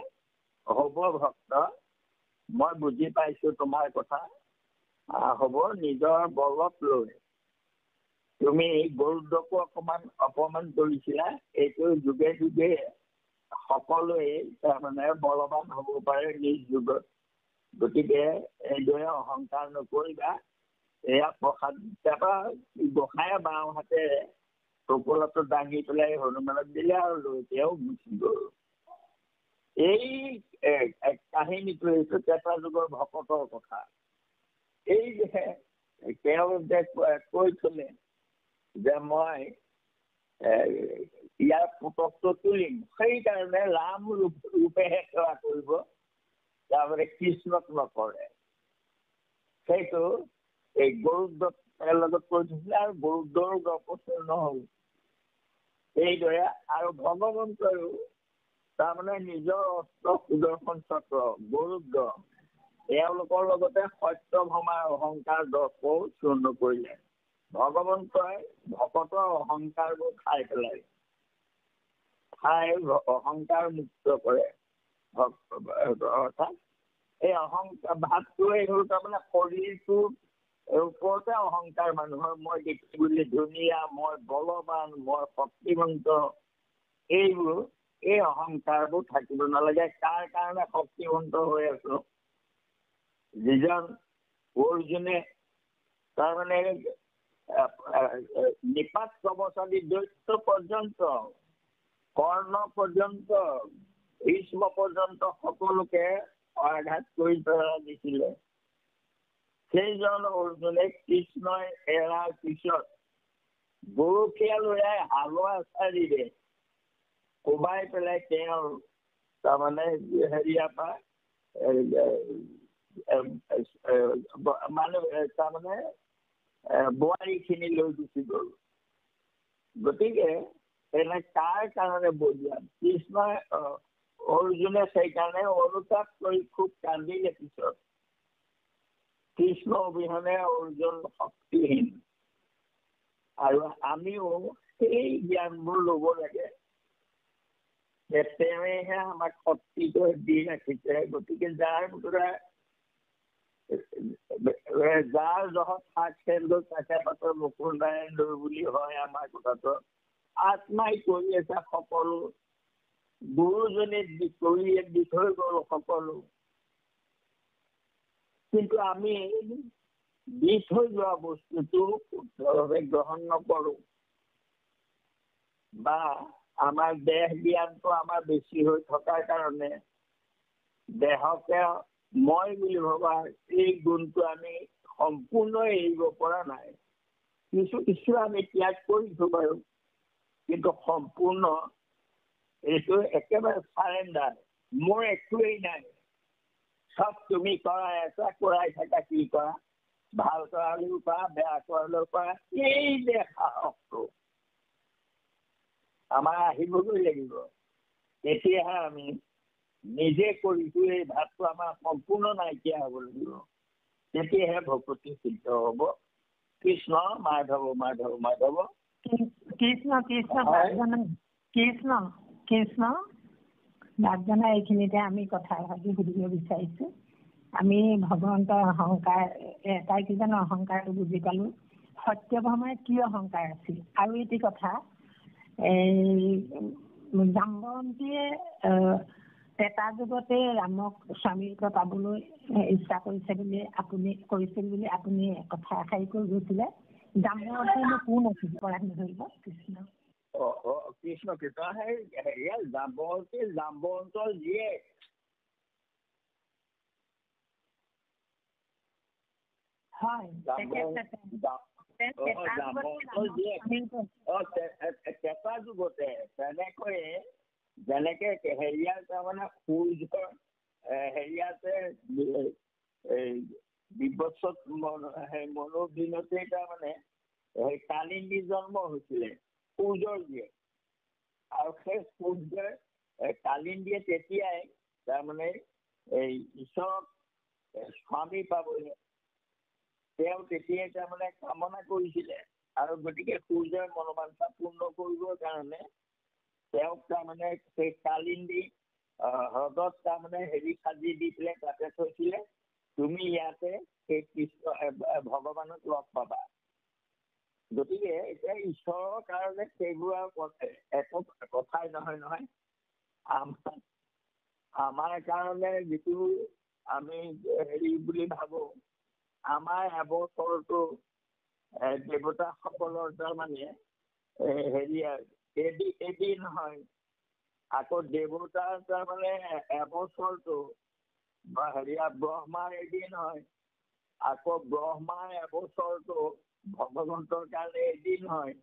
হ'ব ভক্ত, মই বুজি পাইছো তোমাৰ কথা, হ'ব নিজৰ বলত লৈ তুমি গৰুড়কো অপমান কৰিছিলা, এইটো যুগে যুগে সকলোৱে তাৰমানে বলৱান হ'ব পাৰে নিজ যুগত। গতিকে এইদৰে অহংকাৰ নকৰিবা। এয়া প্ৰসাদ। তাৰপৰা গোসাঁয়ে বাওঁ হাতেৰে টপলাটো দাঙি পেলাই হনুমানক দিলে আৰু লৈ তেওঁ গুচি গ'ল। এই কাহিনীটো এইটো ত্ৰেতা যুগৰ ভকতৰ কথা। এই যে তেওঁ যে কৈ থলে যে মই ইয়াৰ পুতকটো তুলিম, সেইকাৰণে ৰাম ৰূপেহে সেৱা কৰিব, তাৰমানে কৃষ্ণক নকৰে। সেইটো এই গৰুড়ৰ লগত কৈ থৈছিলে, আৰু গৰুড়ৰ গপচৰ নহল। এইদৰে আৰু ভগৱন্তৰো তাৰমানে নিজৰ অস্ত্ৰ সুদৰ্শন চক্ৰ গৰুড়, এওঁলোকৰ লগতে সত্যভামাৰ অহংকাৰ দৰ্পও চূৰ্ণ কৰিলে। ভগৱন্তই ভকতৰ অহংকাৰবোৰ খাই পেলাই অহংকাৰ মুক্ত কৰে। অৰ্থাৎ এই অহংকাৰ ভাৱটোৱে হ'ল তাৰমানে শৰীৰটোৰ ওপৰতে অহংকাৰ মানুহৰ। মই দেখিবলৈ ধুনীয়া, মই বলৱান, মই শক্তিমন্ত, এইবোৰ এই অহংকাৰবোৰ থাকিব নালাগে। কাৰ কাৰণে শক্তিমন্ত হৈ আছো? যিজন অৰ্জুনে তাৰমানে নিপাত কবচাদী দৈত্য পৰ্যন্ত, কৰ্ণ পৰ্যন্ত, ভীষ্ম পৰ্যন্ত সকলোকে আঘাত কৰি পেলাই দিছিলে। সেইজন অৰ্জুনে কৃষ্ণই এৰাৰ পিছত গৰখীয়া লৰাই হালোৱা চাৰিৰে কোবাই পেলাই তেওঁ তাৰমানে হেৰিয়াৰ পৰা তাৰমানে বোৱাৰীখিনি লৈ গুচি গ'ল। গতিকে এনে কাৰ কাৰণে বলিয়ান? কৃষ্ণই অৰ্জুনে সেইকাৰণে অনুতাপ কৰি খুব কান্দিলে। পিছত কৃষ্ণ অবিহনে অৰ্জুন শক্তিহীন। আৰু আমিও সেই জ্ঞানবোৰ ল'ব লাগে যে তেওঁহে আমাক শক্তিটো দি ৰাখিছে। গতিকে যাৰ জহত শাক খেন্দো তাকে পাতৰ মুকুৰ নাৰায়ণ বুলি হয় আমাৰ কথাটো। আত্মাই কৰি আছে সকলো, গুৰুজনে দি থৈ গ'ল সকলো, কিন্তু আমি দি থৈ যোৱা বস্তুটো শুদ্ধভাৱে গ্ৰহণ নকৰো। বা আমাৰ দেহ জ্ঞানটো আমাৰ বেছি হৈ থকাৰ কাৰণে দেহকে মই বুলি ভবা এই গুণটো আমি সম্পূৰ্ণ এৰিব পৰা নাই। কিছু কিছু আমি ত্যাগ কৰিছো বাৰু, কিন্তু সম্পূৰ্ণ এইটো একেবাৰে চাৰেণ্ডাৰ, মোৰ একোৱেই নাই, সব তুমি কৰা, এটা কৰাই থাকা, কি কৰা, ভাল কৰালেও কৰা, বেয়া কৰালেও কৰা, এই যে সাহসটো আমাৰ আহিবগৈ লাগিব। তেতিয়াহে আমি নিজে কৰিছো এই ভাৱটো আমাৰ সম্পূৰ্ণ নাইকিয়া হ'ব লাগিব, তেতিয়াহে ভকতি সিদ্ধ হ'ব। কৃষ্ণ মাধৱ মাধৱ মাধৱ কৃষ্ণ কৃষ্ণ কৃষ্ণ কৃষ্ণ নাগজনা। এইখিনিতে আমি কথা ভাবি সুধিব বিচাৰিছো। আমি ভগৱন্তৰ অহংকাৰ এটাই কি জানো, অহংকাৰটো বুজি পালো। সত্যভামাৰ কি অহংকাৰ আছিল? আৰু এটি কথা, এই জাম্বৱন্তীয়ে এটা যুগতে ৰামক স্বামীৰূপে পাবলৈ ইচ্ছা কৰিছিল বুলি আপুনি কথা এষাৰি কৈ গৈছিলে। জাম্বৱন্তীনো কোন আছিল? পৰাধীন ধৰিব কৃষ্ণ। কৃষ্ণ কৃষ্ণ হেৰিয়া জাম্বৱন্তৰ জীয়েক। কেঁচা যুগতে তেনেকৈয়ে যেনেকে হেৰিয়াৰ তাৰমানে সূৰ্যৰ হেৰিয়াতে বিভৎসত মনোদিনতে তাৰমানে কালিন্দী জন্ম হৈছিলে, সূৰ্যৰ জীয়েক। আৰু সেই সূৰ্যৰ কালিন্দীয়ে তেতিয়াই তাৰমানে এই ঈশ্বৰক স্বামী পাবলৈ তেওঁ তেতিয়াই তাৰমানে কামনা কৰিছিলে। আৰু গতিকে সূৰ্যৰ মনোবাঞ্ছা পূৰ্ণ কৰিবৰ কাৰণে তেওঁক তাৰমানে সেই কালিন্দী হ্ৰদত তাৰমানে হেৰি সাজি দি পেলাই তাতে থৈছিলে, তুমি ইয়াতে সেই কৃষ্ণ ভগৱানক লগ পাবা। গতিকে এতিয়া ঈশ্বৰৰ কাৰণে সেইবোৰ আৰু একো কথাই নহয়। আমাৰ কাৰণে যিটো আমি হেৰি বুলি ভাবো, আমাৰ এবছৰটো দেৱতাসকলৰ তাৰমানে হেৰি এদিন হয়। আকৌ দেৱতাৰ তাৰমানে এবছৰটো হেৰিয়া ব্ৰহ্মাৰ এদিন হয়। আকৌ ব্ৰহ্মাৰ এবছৰটো ভগৱন্তৰ কাৰণে এদিন হয়।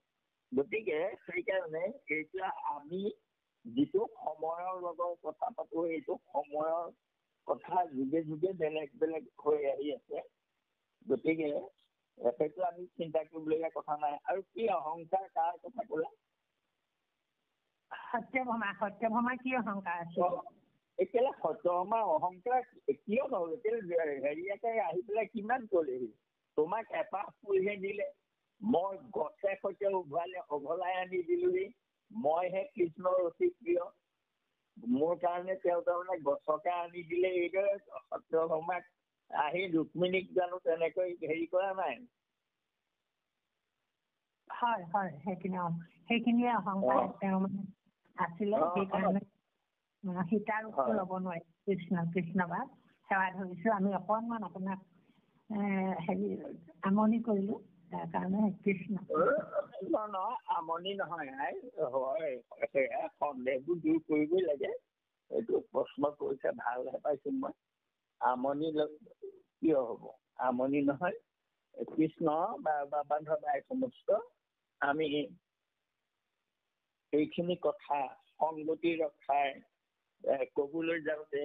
গতিকে সেইকাৰণে এতিয়া আমি যিটো সময়ৰ লগত কথা পাতো, এইটো সময়ৰ কথা যুগে যুগে বেলেগ বেলেগ হৈ আহি আছে। গতিকে সেইটো আমি চিন্তা কৰিবলগীয়া কথা নাই। আৰু কি অহংকাৰ কাৰ কথা ক'লা? সত্যভামা কি অহংকাৰ আছে? এতিয়া সত্যভামাৰ অহংকাৰ কিয় নহ'ল? এতিয়া হেৰিয়াকে আহি পেলাই কিমান ক'লেহি, তোমাক এপাহ ফুলহে দিলে, মই গছে সৈতে উঘলাই আনি দিলোহি, মইহে কৃষ্ণৰ অতি প্ৰিয়, মোৰ কাৰণে তেওঁ তাৰমানে গছকে আনি দিলে। এইদৰে সত্যভামাক আহি ৰুক্মিণীক জানো তেনেকৈ হেৰি কৰা নাই? হয় সেইখিনিয়ে অহংকাৰ তেওঁ মানে আছিলে। সেইকাৰণে সীতাৰ ৰূপটো ল'ব নোৱাৰি। কৃষ্ণ বা সেৱা ধৰিছো। আমি অকণমান আপোনাক হেৰি আমনি কৰিলো, তাৰ কাৰণে কৃষ্ণ। আমনি নহয়, সন্দেহবোৰ দূৰ কৰিবই লাগে। এইটো প্ৰশ্ন কৰিছে, ভালহে পাইছো মই। আমনি কিয় হ'ব? আমনি নহয়। কৃষ্ণ বা বান্ধৱ সমস্ত আমি এইখিনি কথা সংগতি ৰক্ষাৰ কবলৈ যাওঁতে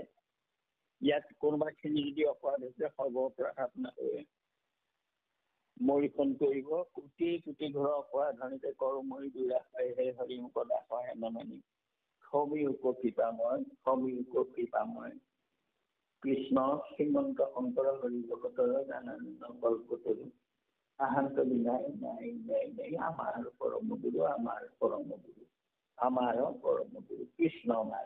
ইয়াত কোনোবাখিনি যদি অপৰাধ হৈছে, সৰ্বপৰাধ আপোনালোকে মৰিখন কৰিব। কোটি কোটি ঘৰৰ অপৰাধনিতে কৰো মৰি দুৰাশ হে হৰি মুখ দাস হেমানি সমীউক কৃপাময় কৃষ্ণ শ্ৰীমন্ত শংকৰ হৰি ভকতৰ জানানন্দ কল্পতৰু আহান্ত বিনাই নাই আমাৰ পৰম গুৰু, আমাৰ পৰম গুৰু, আমাৰ পৰম গুৰু কৃষ্ণ নাম।